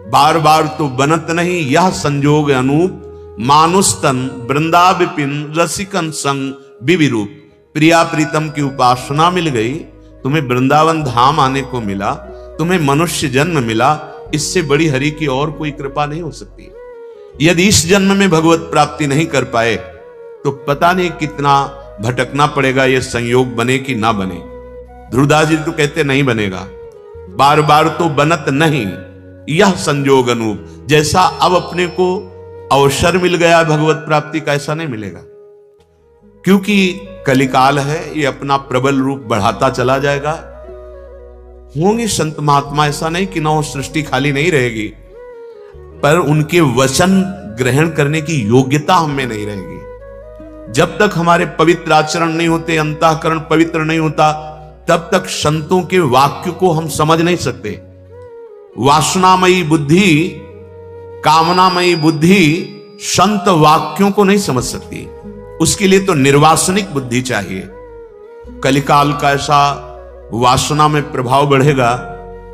बार बार तो बनत नहीं यह संजोग अनूप, मानुस्तन वृंदा विपिन रसिकन संग विविरूप। प्रिया प्रीतम की उपासना मिल गई, तुम्हें वृंदावन धाम आने को मिला, तुम्हें मनुष्य जन्म मिला, इससे बड़ी हरि की और कोई कृपा नहीं हो सकती। यदि इस जन्म में भगवत प्राप्ति नहीं कर पाए तो पता नहीं कितना भटकना पड़ेगा, ये संयोग बने कि ना बने। ध्रुवदास जी तो कहते नहीं बनेगा, बार बार तो बनत नहीं यह संजोग अनूप। जैसा अब अपने को अवसर मिल गया भगवत प्राप्ति का, ऐसा नहीं मिलेगा, क्योंकि कलिकाल है, ये अपना प्रबल रूप बढ़ाता चला जाएगा। होंगे संत महात्मा, ऐसा नहीं कि नौ सृष्टि खाली नहीं रहेगी, पर उनके वचन ग्रहण करने की योग्यता हमें नहीं रहेगी। जब तक हमारे पवित्र आचरण नहीं होते, अंतःकरण पवित्र नहीं होता, तब तक संतों के वाक्य को हम समझ नहीं सकते। वासनामयी बुद्धि, कामनामयी बुद्धि संत वाक्यों को नहीं समझ सकती, उसके लिए तो निर्वासनिक बुद्धि चाहिए। कलिकाल का ऐसा वासना में प्रभाव बढ़ेगा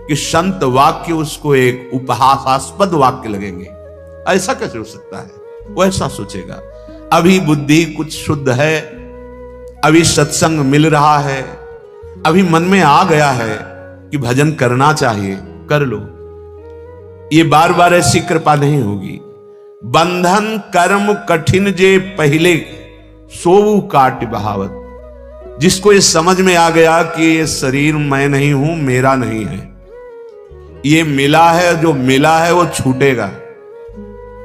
कि संत वाक्य उसको एक उपहासास्पद वाक्य लगेंगे। ऐसा कैसे हो सकता है, वो ऐसा सोचेगा। अभी बुद्धि कुछ शुद्ध है, अभी सत्संग मिल रहा है, अभी मन में आ गया है कि भजन करना चाहिए, कर लो। ये बार बार ऐसी कृपा नहीं होगी। बंधन कर्म कठिन जे पहले सोऊ काट बहावत। जिसको ये समझ में आ गया कि ये शरीर मैं नहीं हूं, मेरा नहीं है, ये मिला है, जो मिला है वो छूटेगा,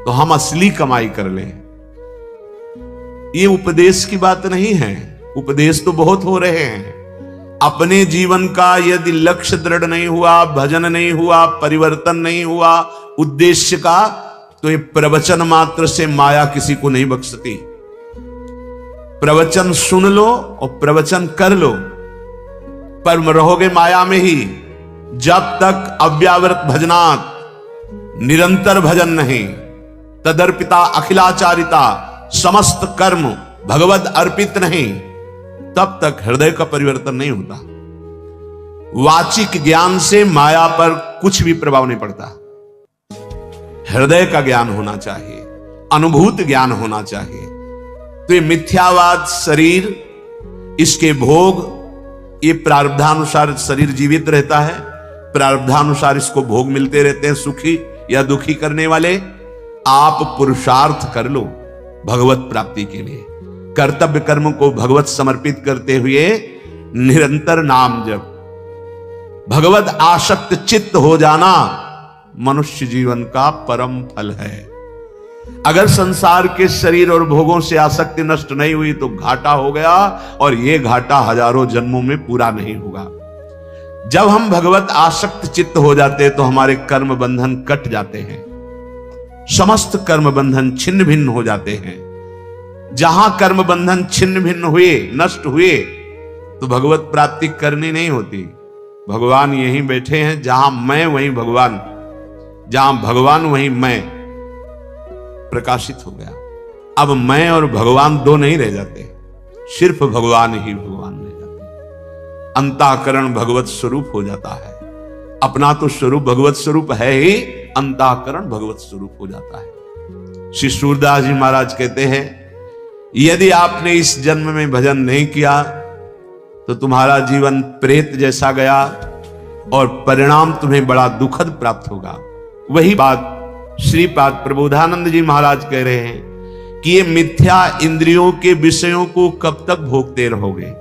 तो हम असली कमाई कर लें। ये उपदेश की बात नहीं है, उपदेश तो बहुत हो रहे हैं। अपने जीवन का यदि लक्ष्य दृढ़ नहीं हुआ, भजन नहीं हुआ, परिवर्तन नहीं हुआ उद्देश्य का, तो ये प्रवचन मात्र से माया किसी को नहीं बख्शती। प्रवचन सुन लो और प्रवचन कर लो, पर रहोगे माया में ही। जब तक अव्यावृत भजनात्, निरंतर भजन नहीं, तदर्पिता अखिलाचारिता, समस्त कर्म भगवद अर्पित नहीं, तब तक हृदय का परिवर्तन नहीं होता। वाचिक ज्ञान से माया पर कुछ भी प्रभाव नहीं पड़ता। हृदय का ज्ञान होना चाहिए, अनुभूत ज्ञान होना चाहिए। तो ये मिथ्यावाद शरीर, इसके भोग, ये प्रारब्धानुसार शरीर जीवित रहता है, प्रारब्धानुसार इसको भोग मिलते रहते हैं, सुखी या दुखी करने वाले। आप पुरुषार्थ कर लो भगवत प्राप्ति के लिए। कर्तव्य कर्म को भगवत समर्पित करते हुए निरंतर नाम जप, भगवत आसक्त चित्त हो जाना मनुष्य जीवन का परम फल है। अगर संसार के शरीर और भोगों से आसक्ति नष्ट नहीं हुई तो घाटा हो गया, और यह घाटा हजारों जन्मों में पूरा नहीं होगा। जब हम भगवत आसक्त चित्त हो जाते हैं तो हमारे कर्म बंधन कट जाते हैं, समस्त कर्म बंधन छिन्न भिन्न हो जाते हैं। जहां कर्म बंधन छिन्न भिन्न हुए, नष्ट हुए, तो भगवत प्राप्ति करनी नहीं होती। भगवान यहीं बैठे हैं, जहां मैं वहीं भगवान, जहां भगवान वहीं मैं प्रकाशित हो गया। अब मैं और भगवान दो नहीं रह जाते, सिर्फ भगवान ही भगवान रह जाते। अंतःकरण भगवत स्वरूप हो जाता है। अपना तो स्वरूप भगवत स्वरूप है ही, अंतःकरण भगवत स्वरूप हो जाता है। श्री सूरदास जी महाराज कहते हैं, यदि आपने इस जन्म में भजन नहीं किया तो तुम्हारा जीवन प्रेत जैसा गया और परिणाम तुम्हें बड़ा दुखद प्राप्त होगा। वही बात श्रीपाद प्रबोधानंद जी महाराज कह रहे हैं कि ये मिथ्या इंद्रियों के विषयों को कब तक भोगते रहोगे।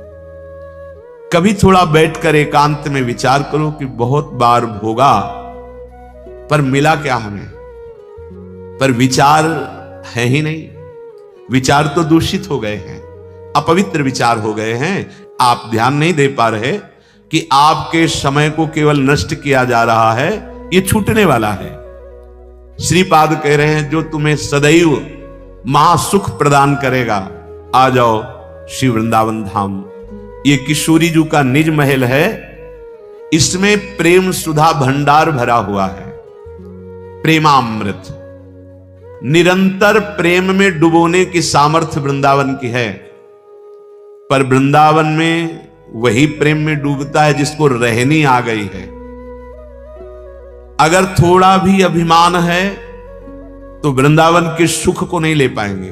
कभी थोड़ा बैठकर एकांत में विचार करो कि बहुत बार भोगा, पर मिला क्या हमें? पर विचार है ही नहीं। विचार तो दूषित हो गए हैं, अपवित्र विचार हो गए हैं। आप ध्यान नहीं दे पा रहे कि आपके समय को केवल नष्ट किया जा रहा है, ये छूटने वाला है। श्रीपाद कह रहे हैं, जो तुम्हें सदैव महासुख प्रदान करेगा, आ जाओ श्री वृंदावन धाम। ये किशोरी जी का निज महल है, इसमें प्रेम सुधा भंडार भरा हुआ है, प्रेमामृत। निरंतर प्रेम में डुबोने की सामर्थ्य वृंदावन की है, पर वृंदावन में वही प्रेम में डूबता है जिसको रहनी आ गई है। अगर थोड़ा भी अभिमान है तो वृंदावन के सुख को नहीं ले पाएंगे।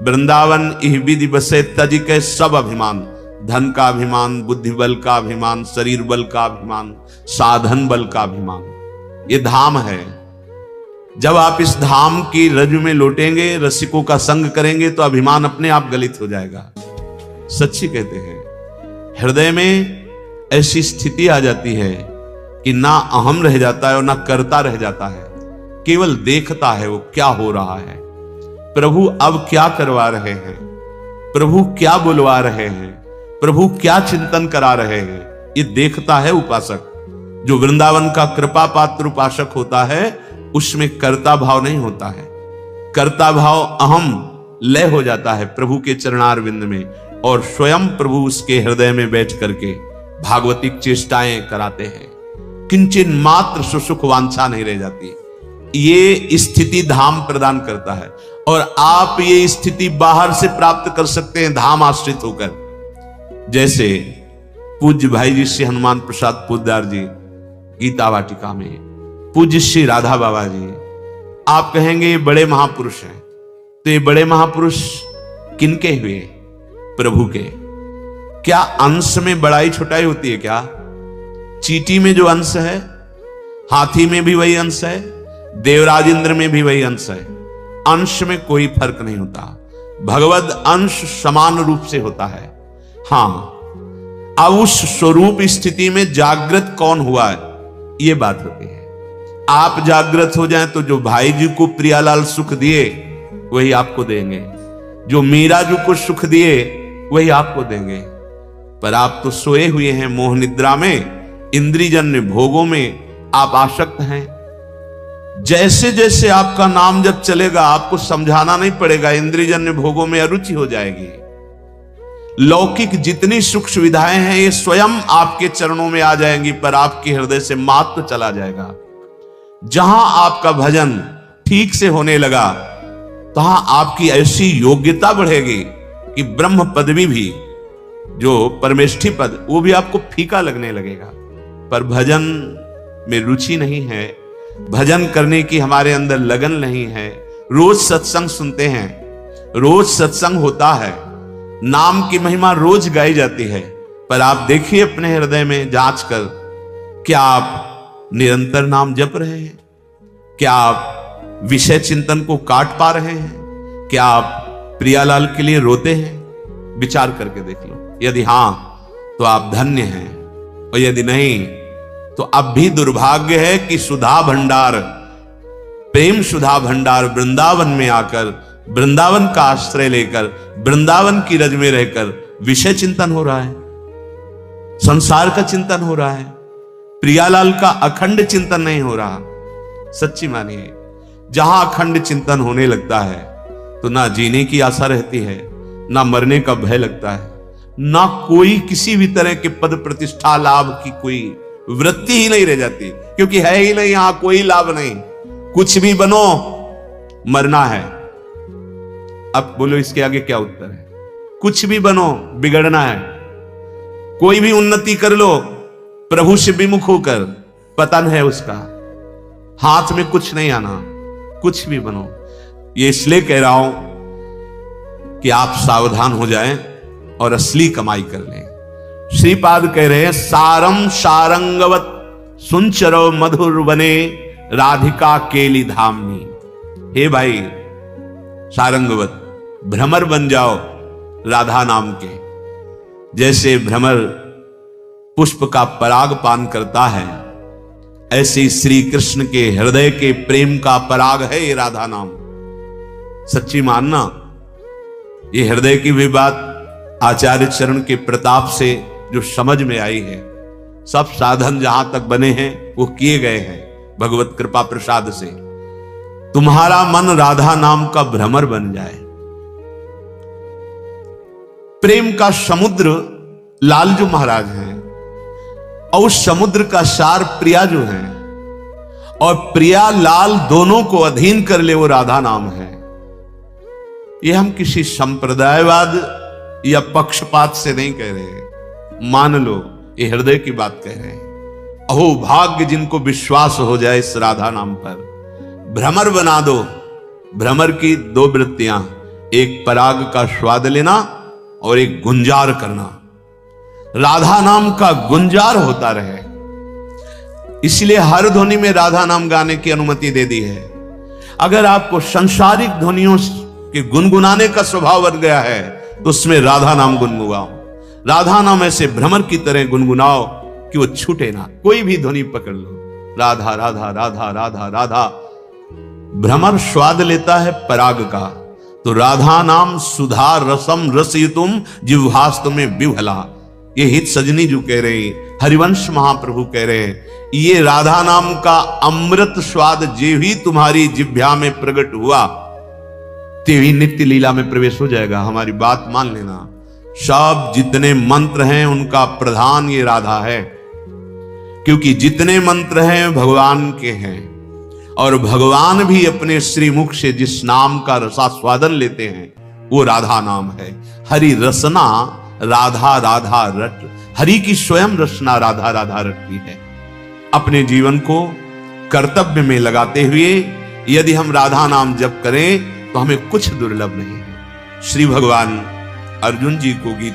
वृंदावन इह विधि बसे तज के सब अभिमान, धन का अभिमान, बुद्धि बल का अभिमान, शरीर बल का अभिमान, साधन बल का अभिमान, ये धाम है। जब आप इस धाम की रज में लौटेंगे, रसिकों का संग करेंगे, तो अभिमान अपने आप गलित हो जाएगा। सच्ची कहते हैं, हृदय में ऐसी स्थिति आ जाती है कि ना अहम रह जाता है और ना कर्ता रह जाता है, केवल देखता है वो क्या हो रहा है, प्रभु अब क्या करवा रहे हैं, प्रभु क्या बुलवा रहे हैं, प्रभु क्या चिंतन करा रहे हैं, ये देखता है उपासक। जो वृंदावन का कृपा पात्र उपासक होता है, उसमें कर्ता भाव नहीं होता है। कर्ता भाव अहम लय हो जाता है प्रभु के चरणारविंद में, और स्वयं प्रभु उसके हृदय में बैठ करके भागवतिक चेष्टाएं कराते हैं। किंचित मात्र सुसुख वांछा नहीं रह जाती। ये स्थिति धाम प्रदान करता है, और आप ये स्थिति बाहर से प्राप्त कर सकते हैं धाम आश्रित होकर। जैसे पूज्य भाई जी श्री हनुमान प्रसाद पोद्दार जी गीता वाटिका में, पूज्य श्री राधा बाबा जी, आप कहेंगे ये बड़े महापुरुष हैं, तो ये बड़े महापुरुष किनके हुए? प्रभु के। क्या अंश में बड़ाई छोटाई होती है क्या? चींटी में जो अंश है, हाथी में भी वही अंश है, देवराज इंद्र में भी वही अंश है। अंश में कोई फर्क नहीं होता, भगवद अंश समान रूप से होता है। हां, अब उस स्वरूप स्थिति में जागृत कौन हुआ है, ये बात होती है। आप जागृत हो जाएं तो जो भाई जी को प्रियालाल सुख दिए वही आपको देंगे, जो मीरा जी को सुख दिए वही आपको देंगे। पर आप तो सोए हुए हैं मोह निद्रा में, इंद्रियजन्य भोगों में आप आसक्त हैं। जैसे जैसे आपका नाम जब चलेगा, आपको समझाना नहीं पड़ेगा, इंद्रियजन्य भोगों में अरुचि हो जाएगी। लौकिक जितनी सुख सुविधाएं हैं ये स्वयं आपके चरणों में आ जाएंगी, पर आपके हृदय से मात्र चला जाएगा। जहां आपका भजन ठीक से होने लगा, तहां आपकी ऐसी योग्यता बढ़ेगी कि ब्रह्म पदवी भी, जो परमेष्ठी पद, वो भी आपको फीका लगने लगेगा। पर भजन में रुचि नहीं है, भजन करने की हमारे अंदर लगन नहीं है। रोज सत्संग सुनते हैं, रोज सत्संग होता है, नाम की महिमा रोज गाई जाती है, पर आप देखिए अपने हृदय में जांच कर, क्या आप निरंतर नाम जप रहे हैं? क्या आप विषय चिंतन को काट पा रहे हैं? क्या आप प्रियालाल के लिए रोते हैं? विचार करके देख लो। यदि हां तो आप धन्य हैं, और यदि नहीं तो अब भी दुर्भाग्य है कि सुधा भंडार, प्रेम सुधा भंडार वृंदावन में आकर, वृंदावन का आश्रय लेकर, वृंदावन की रज में रहकर विषय चिंतन हो रहा है, संसार का चिंतन हो रहा है, प्रियालाल का अखंड चिंतन नहीं हो रहा। सच्ची मानिए, जहां अखंड चिंतन होने लगता है तो ना जीने की आशा रहती है, ना मरने का भय लगता है, ना कोई किसी भी तरह के पद प्रतिष्ठा लाभ की कोई वृत्ति ही नहीं रह जाती, क्योंकि है ही नहीं, यहां कोई लाभ नहीं। कुछ भी बनो, मरना है। अब बोलो इसके आगे क्या उत्तर है? कुछ भी बनो, बिगड़ना है। कोई भी उन्नति कर लो, प्रभु से विमुख होकर, पतन है उसका, हाथ में कुछ नहीं आना। कुछ भी बनो, ये इसलिए कह रहा हूं कि आप सावधान हो जाएं और असली कमाई कर लें। श्रीपाद कह रहे हैं, सारम सारंगवत सुंचरो मधुर बने राधिका केली धामनी। हे भाई सारंगवत, भ्रमर बन जाओ राधा नाम के। जैसे भ्रमर पुष्प का पराग पान करता है, ऐसे श्री कृष्ण के हृदय के प्रेम का पराग है ये राधा नाम। सच्ची मानना, ये हृदय की भी बात आचार्य चरण के प्रताप से जो समझ में आई है, सब साधन जहां तक बने हैं वो किए गए हैं भगवत कृपा प्रसाद से। तुम्हारा मन राधा नाम का भ्रमर बन जाए। प्रेम का समुद्र लालजू महाराज हैं, और उस समुद्र का सार प्रिया जो है, और प्रिया लाल दोनों को अधीन कर ले वो राधा नाम है। ये हम किसी संप्रदायवाद या पक्षपात से नहीं कह रहे हैं, मान लो ये हृदय की बात कह रहे हैं। अहो भाग्य जिनको विश्वास हो जाए इस राधा नाम पर। भ्रमर बना दो। भ्रमर की दो वृत्तियां, एक पराग का स्वाद लेना और एक गुंजार करना। राधा नाम का गुंजार होता रहे, इसलिए हर ध्वनि में राधा नाम गाने की अनुमति दे दी है। अगर आपको संसारिक ध्वनियों के गुनगुनाने का स्वभाव बन गया है तो उसमें राधा नाम गुनगुनाओ। राधा नाम ऐसे भ्रमर की तरह गुनगुनाओ कि वो छूटे ना। कोई भी ध्वनि पकड़ लो, राधा राधा राधा राधा राधा। भ्रमर स्वाद लेता है पराग का, तो राधा नाम सुधा रसम रसयुतुम जिह्वास्तु में विभला। ये हित सजनी जो कह रहे हैं, हरिवंश महाप्रभु कह रहे हैं, ये राधा नाम का अमृत स्वाद जे भी तुम्हारी जिह्वा में प्रकट हुआ ते भी नित्य लीला में प्रवेश हो जाएगा। हमारी बात मान लेना। सब जितने मंत्र हैं उनका प्रधान ये राधा है, क्योंकि जितने मंत्र हैं भगवान के हैं, और भगवान भी अपने श्रीमुख से जिस नाम का रसास्वादन लेते हैं वो राधा नाम है। हरि रसना राधा राधा रट। हरि की स्वयं रचना राधा राधा रटती है। अपने जीवन को कर्तव्य में लगाते हुए यदि हम राधा नाम जप करें तो हमें कुछ दुर्लभ नहीं है। श्री भगवान अर्जुन जी को गीता